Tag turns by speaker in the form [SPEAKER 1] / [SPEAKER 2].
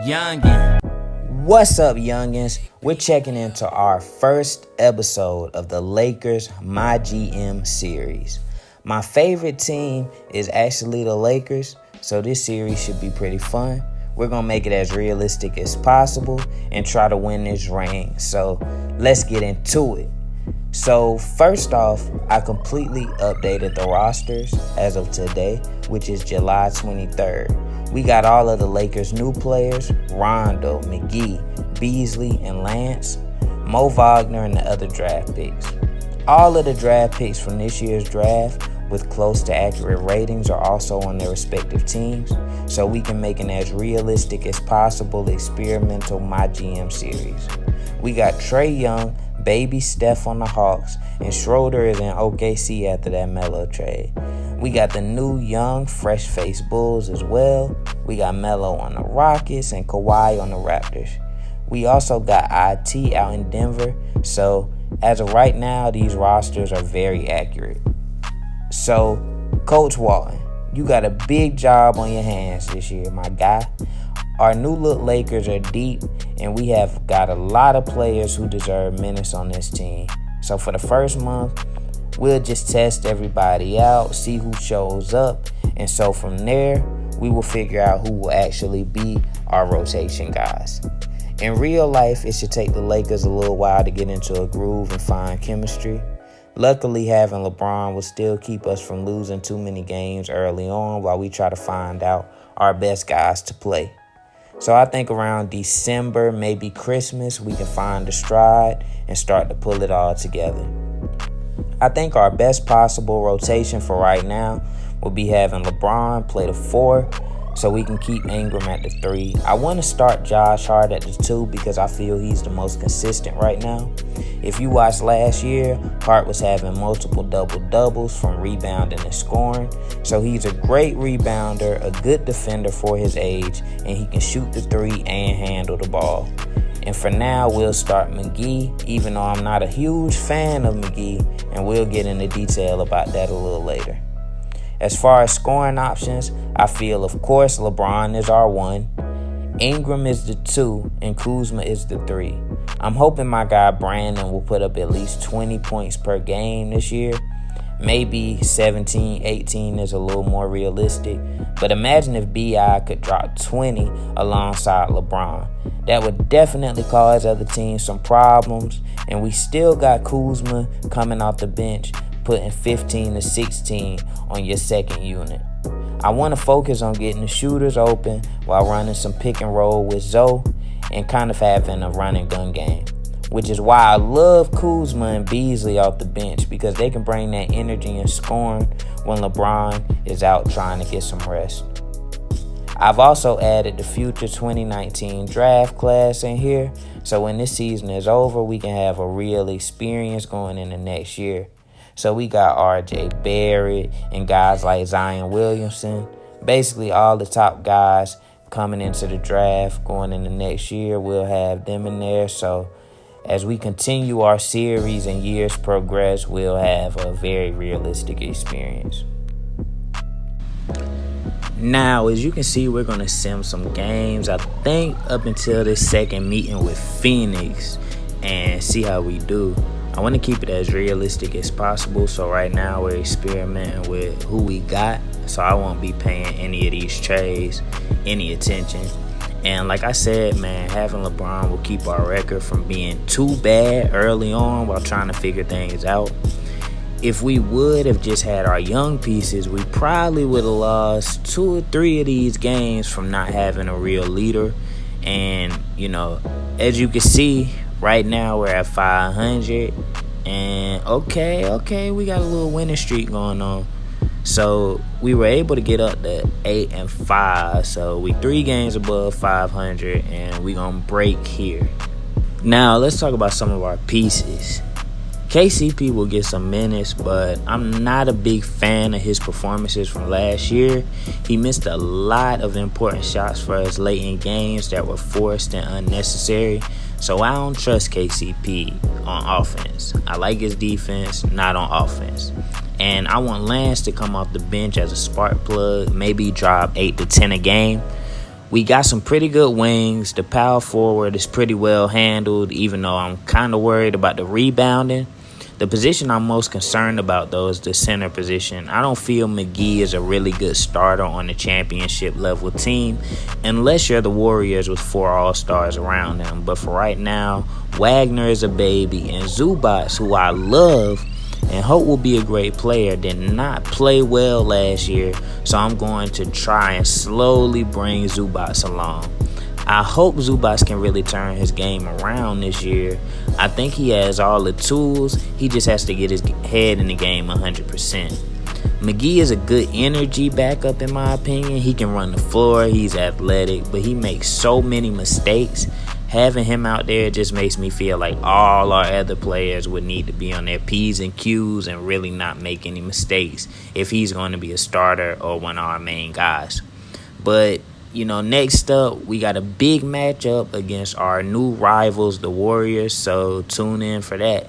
[SPEAKER 1] Youngin.
[SPEAKER 2] What's up, Youngins? We're checking into our first episode of the Lakers MyGM series. My favorite team is actually the Lakers, so this series should be pretty fun. We're going to make it as realistic as possible and try to win this ring. So let's get into it. So first off, I completely updated the rosters as of today, which is July 23rd. We got all of the Lakers' new players: Rondo, McGee, Beasley, and Lance, Mo Wagner, and the other draft picks. All of the draft picks from this year's draft with close to accurate ratings are also on their respective teams, so we can make an as realistic as possible experimental MyGM series. We got Trae Young, baby Steph on the Hawks, and Schroeder is in OKC after that Melo trade. We got the new young, fresh-faced Bulls as well. We got Melo on the Rockets and Kawhi on the Raptors. We also got IT out in Denver, so as of right now, these rosters are very accurate. So, Coach Walton, you got a big job on your hands this year, my guy. Our new look Lakers are deep, and we have got a lot of players who deserve minutes on this team. So for the first month, we'll just test everybody out, see who shows up, and so from there, we will figure out who will actually be our rotation guys. In real life, it should take the Lakers a little while to get into a groove and find chemistry. Luckily, having LeBron will still keep us from losing too many games early on while we try to find out our best guys to play. So I think around December, maybe Christmas, we can find a stride and start to pull it all together. I think our best possible rotation for right now will be having LeBron play the 4 so we can keep Ingram at the 3. I want to start Josh Hart at the 2 because I feel he's the most consistent right now. If you watched last year, Hart was having multiple double-doubles from rebounding and scoring. So he's a great rebounder, a good defender for his age, and he can shoot the 3 and handle the ball. And for now, we'll start McGee, even though I'm not a huge fan of McGee, and we'll get into detail about that a little later. As far as scoring options, I feel, of course, LeBron is our 1, Ingram is the 2, and Kuzma is the 3. I'm hoping my guy Brandon will put up at least 20 points per game this year. Maybe 17, 18 is a little more realistic. But imagine if B.I. could drop 20 alongside LeBron. That would definitely cause other teams some problems. And we still got Kuzma coming off the bench, putting 15 to 16 on your second unit. I want to focus on getting the shooters open while running some pick and roll with Zoe and kind of having a run and gun game, which is why I love Kuzma and Beasley off the bench because they can bring that energy and scoring when LeBron is out trying to get some rest. I've also added the future 2019 draft class in here, so when this season is over, we can have a real experience going into next year. So we got RJ Barrett and guys like Zion Williamson, basically all the top guys coming into the draft going into next year. We'll have them in there. So as we continue our series and years progress, we'll have a very realistic experience. Now, as you can see, we're going to sim some games, I think, up until this second meeting with Phoenix and see how we do. I want to keep it as realistic as possible, so right now we're experimenting with who we got, so I won't be paying any of these trades any attention. And like I said, man, having LeBron will keep our record from being too bad early on while trying to figure things out. If we would have just had our young pieces, we probably would have lost 2 or 3 of these games from not having a real leader. And, you know, as you can see, right now we're at 500, and okay, we got a little winning streak going on. So we were able to get up to 8-5, so we 3 games above 500, and we gonna break here. Now let's talk about some of our pieces. KCP will get some minutes, but I'm not a big fan of his performances from last year. He missed a lot of important shots for us late in games that were forced and unnecessary. So I don't trust KCP on offense. I like his defense, not on offense. And I want Lance to come off the bench as a spark plug, maybe drop 8 to 10 a game. We got some pretty good wings. The power forward is pretty well handled, even though I'm kind of worried about the rebounding. The position I'm most concerned about, though, is the center position. I don't feel McGee is a really good starter on a championship level team unless you're the Warriors with 4 All-Stars around them. But for right now, Wagner is a baby, and Zubac, who I love and hope will be a great player, did not play well last year, so I'm going to try and slowly bring Zubac along. I hope Zubac can really turn his game around this year. I think he has all the tools. He just has to get his head in the game 100%. McGee is a good energy backup in my opinion. He can run the floor. He's athletic, but he makes so many mistakes. Having him out there just makes me feel like all our other players would need to be on their P's and Q's and really not make any mistakes if he's going to be a starter or one of our main guys. But next up, we got a big matchup against our new rivals, the Warriors, so tune in for that.